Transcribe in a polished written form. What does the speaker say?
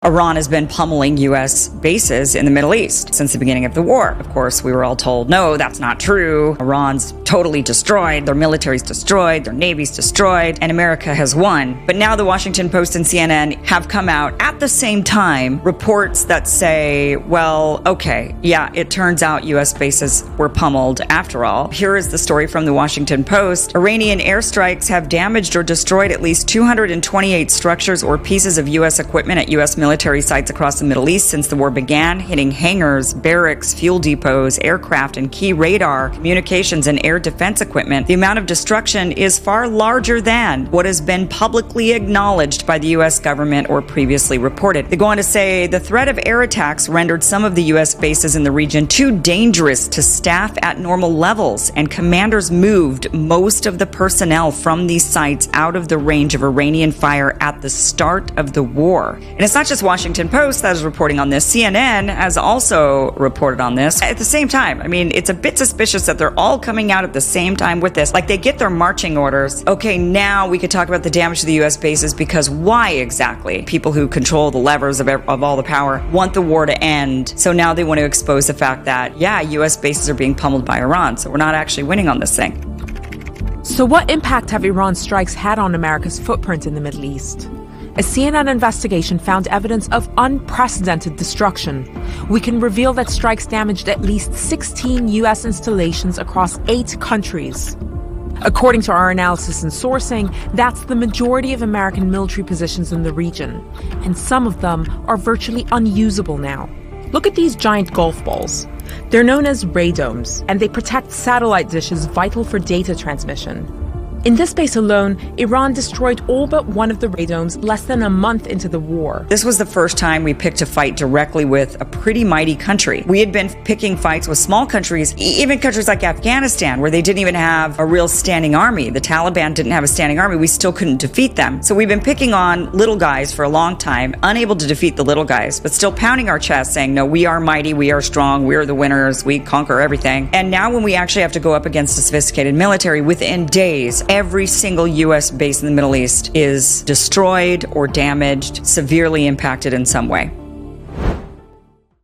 Iran has been pummeling U.S. bases in the Middle East since the beginning of the war. Of course, we were all told, no, that's not true. Iran's totally destroyed. Their military's destroyed. Their navy's destroyed. And America has won. But now the Washington Post and CNN have come out at the same time, reports that say, well, okay, yeah, it turns out U.S. bases were pummeled after all. Here is the story from the Washington Post. Iranian airstrikes have damaged or destroyed at least 228 structures or pieces of U.S. equipment at U.S. military sites across the Middle East since the war began, hitting hangars, barracks, fuel depots, aircraft, and key radar, communications, and air defense equipment. The amount of destruction is far larger than what has been publicly acknowledged by the U.S. government or previously reported. They go on to say the threat of air attacks rendered some of the U.S. bases in the region too dangerous to staff at normal levels, and commanders moved most of the personnel from these sites out of the range of Iranian fire at the start of the war. And it's not just Washington Post that is reporting on this. CNN has also reported on this at the same time. I mean, it's a bit suspicious that they're all coming out at the same time with this. Like, they get their marching orders. Okay, now we could talk about the damage to the U.S. bases, because why exactly? People who control the levers of all the power want the war to end. So now they want to expose the fact that, yeah, U.S. bases are being pummeled by Iran. So we're not actually winning on this thing. So what impact have Iran's strikes had on America's footprint in the Middle East? A CNN investigation found evidence of unprecedented destruction. We can reveal that strikes damaged at least 16 U.S. installations across 8 countries. According to our analysis and sourcing, that's the majority of American military positions in the region, and some of them are virtually unusable now. Look at these giant golf balls. They're known as radomes, and they protect satellite dishes vital for data transmission. In this base alone, Iran destroyed all but one of the radomes less than a month into the war. This was the first time we picked a fight directly with a pretty mighty country. We had been picking fights with small countries, even countries like Afghanistan, where they didn't even have a real standing army. The Taliban didn't have a standing army. We still couldn't defeat them. So we've been picking on little guys for a long time, unable to defeat the little guys, but still pounding our chest saying, no, we are mighty, we are strong, we are the winners, we conquer everything. And now when we actually have to go up against a sophisticated military, within days, every single U.S. base in the Middle East is destroyed or damaged, severely impacted in some way.